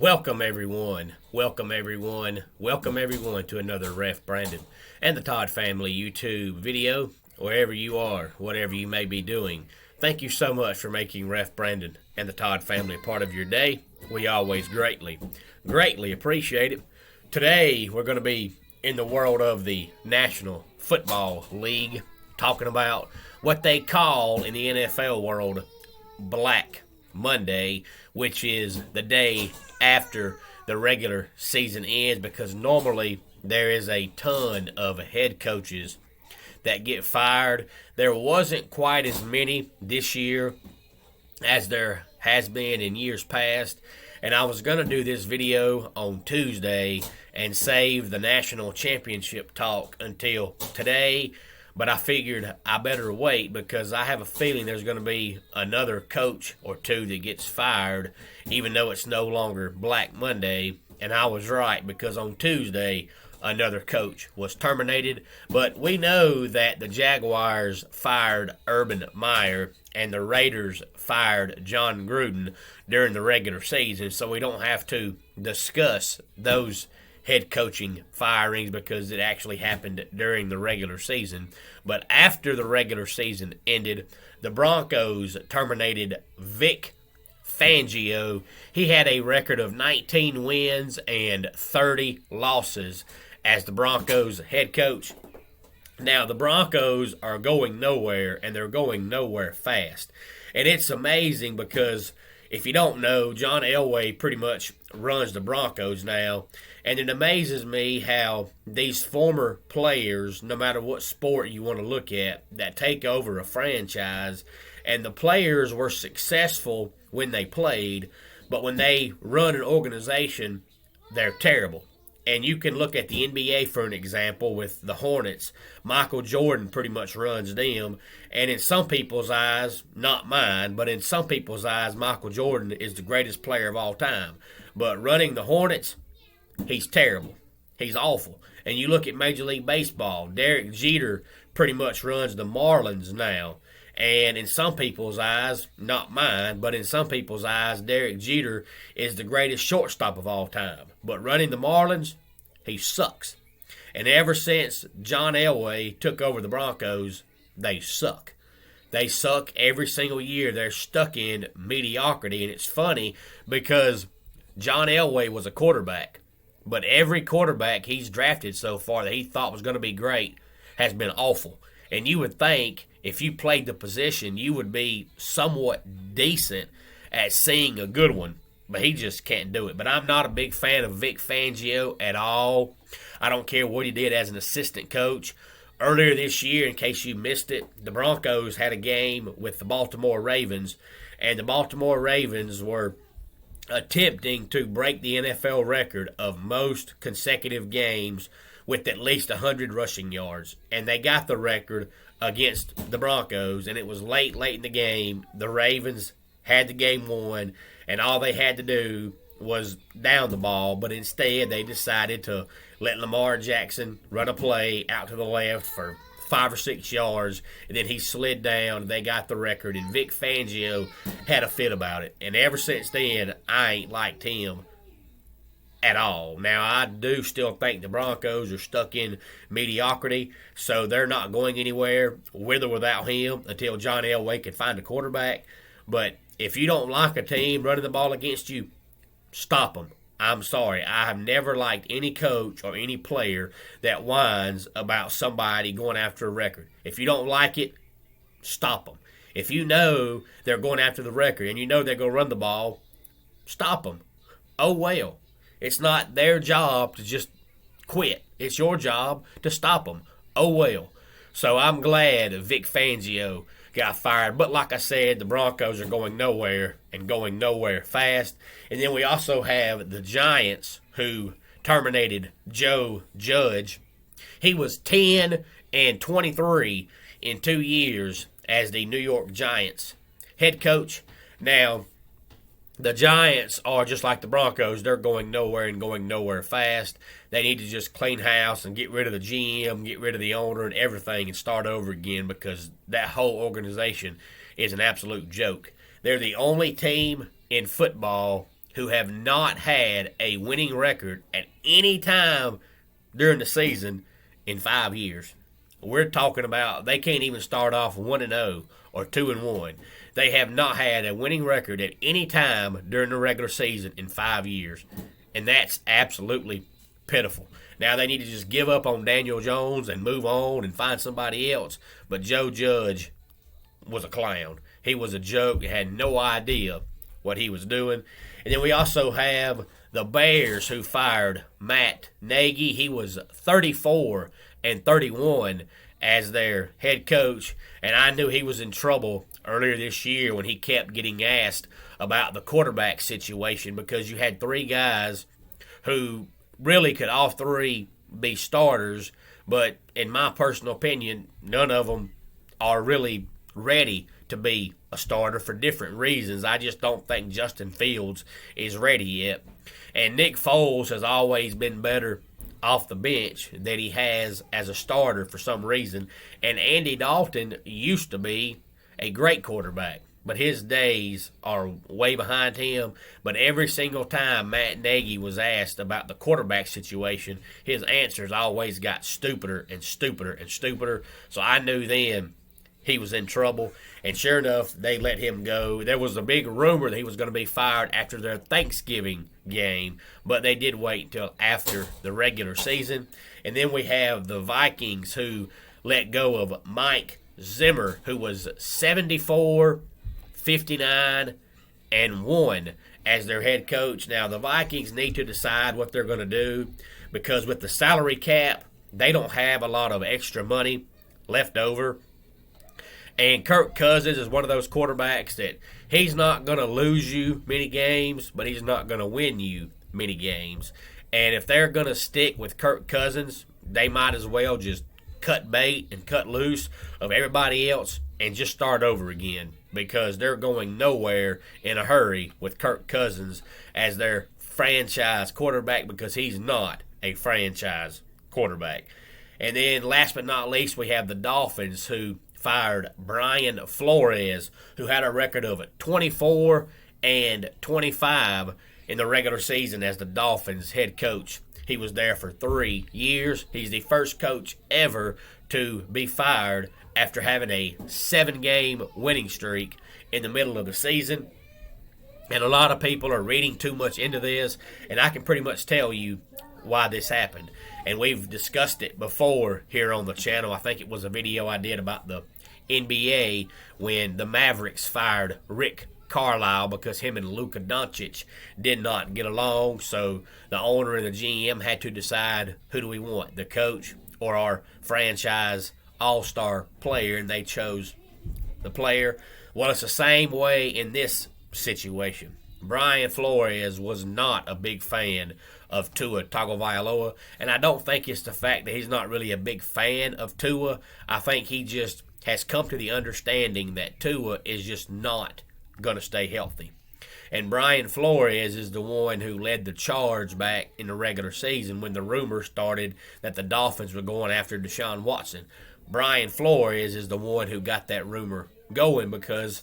Welcome everyone, welcome everyone, welcome everyone to another Ref Brandon and the Todd Family YouTube video, wherever you are, whatever you may be doing. Thank you so much for making Ref Brandon and the Todd Family a part of your day. We always greatly appreciate it. Today we're going to be in the world of the National Football League, talking about what they call in the NFL world Black Monday, which is the day after the regular season ends, because normally there is a ton of head coaches that get fired. There wasn't quite as many this year as there has been in years past, and I was going to do this video on Tuesday and save the national championship talk until today, but I figured I better wait because I have a feeling there's going to be another coach or two that gets fired, even though it's no longer Black Monday. And I was right, because on Tuesday, another coach was terminated. But we know that the Jaguars fired Urban Meyer and the Raiders fired John Gruden during the regular season, so we don't have to discuss those head coaching firings because it actually happened during the regular season. But after the regular season ended, the Broncos terminated Vic Fangio. He had a record of 19 wins and 30 losses as the Broncos head coach. Now, the Broncos are going nowhere, and they're going nowhere fast. And it's amazing because, if you don't know, John Elway pretty much runs the Broncos now. And it amazes me how these former players, no matter what sport you want to look at, that take over a franchise, and the players were successful when they played, but when they run an organization, they're terrible. And you can look at the NBA for an example with the Hornets. Michael Jordan pretty much runs them. And in some people's eyes, not mine, but in some people's eyes, Michael Jordan is the greatest player of all time. But running the Hornets, he's terrible. He's awful. And you look at Major League Baseball, Derek Jeter pretty much runs the Marlins now. And in some people's eyes, not mine, but in some people's eyes, Derek Jeter is the greatest shortstop of all time. But running the Marlins, he sucks. And ever since John Elway took over the Broncos, they suck. They suck every single year. They're stuck in mediocrity. And it's funny because John Elway was a quarterback, but every quarterback he's drafted so far that he thought was going to be great has been awful. And you would think if you played the position, you would be somewhat decent at seeing a good one. But he just can't do it. But I'm not a big fan of Vic Fangio at all. I don't care what he did as an assistant coach. Earlier this year, in case you missed it, the Broncos had a game with the Baltimore Ravens. And the Baltimore Ravens were attempting to break the NFL record of most consecutive games with at least 100 rushing yards. And they got the record against the Broncos, and it was late in the game. The Ravens had the game won, and all they had to do was down the ball, but instead they decided to let Lamar Jackson run a play out to the left for 5 or 6 yards, and then he slid down, and they got the record, and Vic Fangio had a fit about it. And ever since then, I ain't liked him at all. Now, I do still think the Broncos are stuck in mediocrity, so they're not going anywhere with or without him until John Elway can find a quarterback. But if you don't like a team running the ball against you, stop them. I'm sorry. I have never liked any coach or any player that whines about somebody going after a record. If you don't like it, stop them. If you know they're going after the record and you know they're going to run the ball, stop them. Oh, well. It's not their job to just quit. It's your job to stop them. Oh, well. So I'm glad Vic Fangio got fired. But like I said, the Broncos are going nowhere and going nowhere fast. And then we also have the Giants, who terminated Joe Judge. He was 10-23 in 2 years as the New York Giants head coach. Now, the Giants are just like the Broncos. They're going nowhere and going nowhere fast. They need to just clean house and get rid of the GM, get rid of the owner and everything and start over again, because that whole organization is an absolute joke. They're the only team in football who have not had a winning record at any time during the season in 5 years. We're talking about they can't even start off 1-0 or 2-1. They have not had a winning record at any time during the regular season in 5 years. And that's absolutely pitiful. Now they need to just give up on Daniel Jones and move on and find somebody else. But Joe Judge was a clown. He was a joke. He had no idea what he was doing. And then we also have the Bears, who fired Matt Nagy. He was 34-31 as their head coach. And I knew he was in trouble earlier this year when he kept getting asked about the quarterback situation, because you had three guys who really could all three be starters, but in my personal opinion, none of them are really ready to be a starter for different reasons. I just don't think Justin Fields is ready yet. And Nick Foles has always been better off the bench than he has as a starter for some reason. And Andy Dalton used to be a great quarterback, but his days are way behind him. But every single time Matt Nagy was asked about the quarterback situation, his answers always got stupider and stupider and stupider. So I knew then he was in trouble. And sure enough, they let him go. There was a big rumor that he was going to be fired after their Thanksgiving game, but they did wait until after the regular season. And then we have the Vikings, who let go of Mike Zimmer, who was 74-59-1 as their head coach. Now, the Vikings need to decide what they're going to do, because with the salary cap, they don't have a lot of extra money left over. And Kirk Cousins is one of those quarterbacks that he's not going to lose you many games, but he's not going to win you many games. And if they're going to stick with Kirk Cousins, they might as well just cut bait and cut loose of everybody else and just start over again, because they're going nowhere in a hurry with Kirk Cousins as their franchise quarterback, because he's not a franchise quarterback. And then last but not least, we have the Dolphins, who fired Brian Flores, who had a record of 24-25 in the regular season as the Dolphins head coach. He was there for 3 years. He's the first coach ever to be fired after having a 7-game winning streak in the middle of the season. And a lot of people are reading too much into this, and I can pretty much tell you why this happened. And we've discussed it before here on the channel. I think it was a video I did about the NBA when the Mavericks fired Rick Carlisle because him and Luka Doncic did not get along. So the owner and the GM had to decide, who do we want, the coach or our franchise all-star player, and they chose the player. Well, it's the same way in this situation. Brian Flores was not a big fan of Tua Tagovailoa, and I don't think it's the fact that he's not really a big fan of Tua. I think he just has come to the understanding that Tua is just not going to stay healthy. And Brian Flores is the one who led the charge back in the regular season when the rumor started that the Dolphins were going after Deshaun Watson. Brian Flores is the one who got that rumor going, because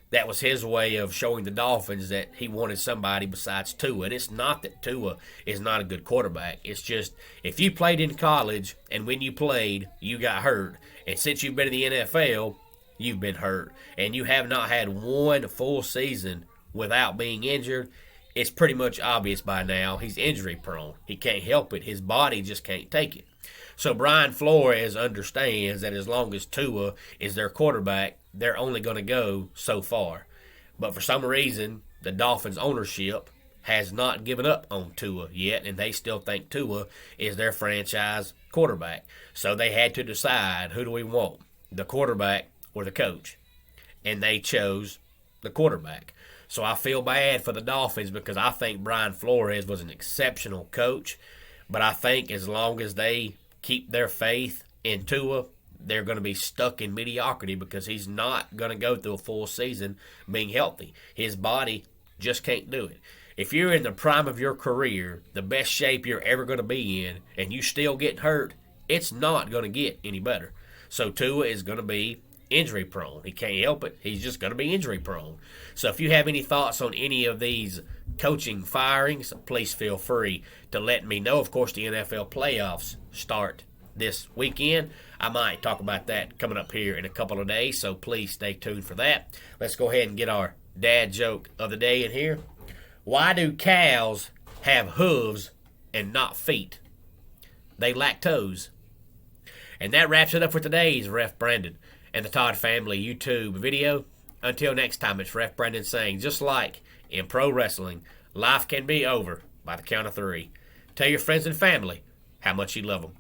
that was his way of showing the Dolphins that he wanted somebody besides Tua. And it's not that Tua is not a good quarterback. It's just, if you played in college and when you played, you got hurt. And since you've been in the NFL, you've been hurt. And you have not had one full season without being injured. It's pretty much obvious by now he's injury prone. He can't help it. His body just can't take it. So Brian Flores understands that as long as Tua is their quarterback, they're only going to go so far. But for some reason, the Dolphins ownership has not given up on Tua yet, and they still think Tua is their franchise quarterback. So they had to decide, who do we want, the quarterback or the coach? And they chose the quarterback. So I feel bad for the Dolphins, because I think Brian Flores was an exceptional coach. But I think as long as they keep their faith in Tua, they're going to be stuck in mediocrity, because he's not going to go through a full season being healthy. His body just can't do it. If you're in the prime of your career, the best shape you're ever going to be in, and you still get hurt, it's not going to get any better. So Tua is going to be injury prone. He can't help it. He's just going to be injury prone. So if you have any thoughts on any of these coaching firings, please feel free to let me know. Of course, the NFL playoffs start this weekend. I might talk about that coming up here in a couple of days, so please stay tuned for that. Let's go ahead and get our dad joke of the day in here. Why do cows have hooves and not feet? They lack toes. And that wraps it up for today's Ref Brandon and the Todd Family YouTube video. Until next time, it's Ref Brandon saying, just like in pro wrestling, life can be over by the count of 3. Tell your friends and family how much you love them.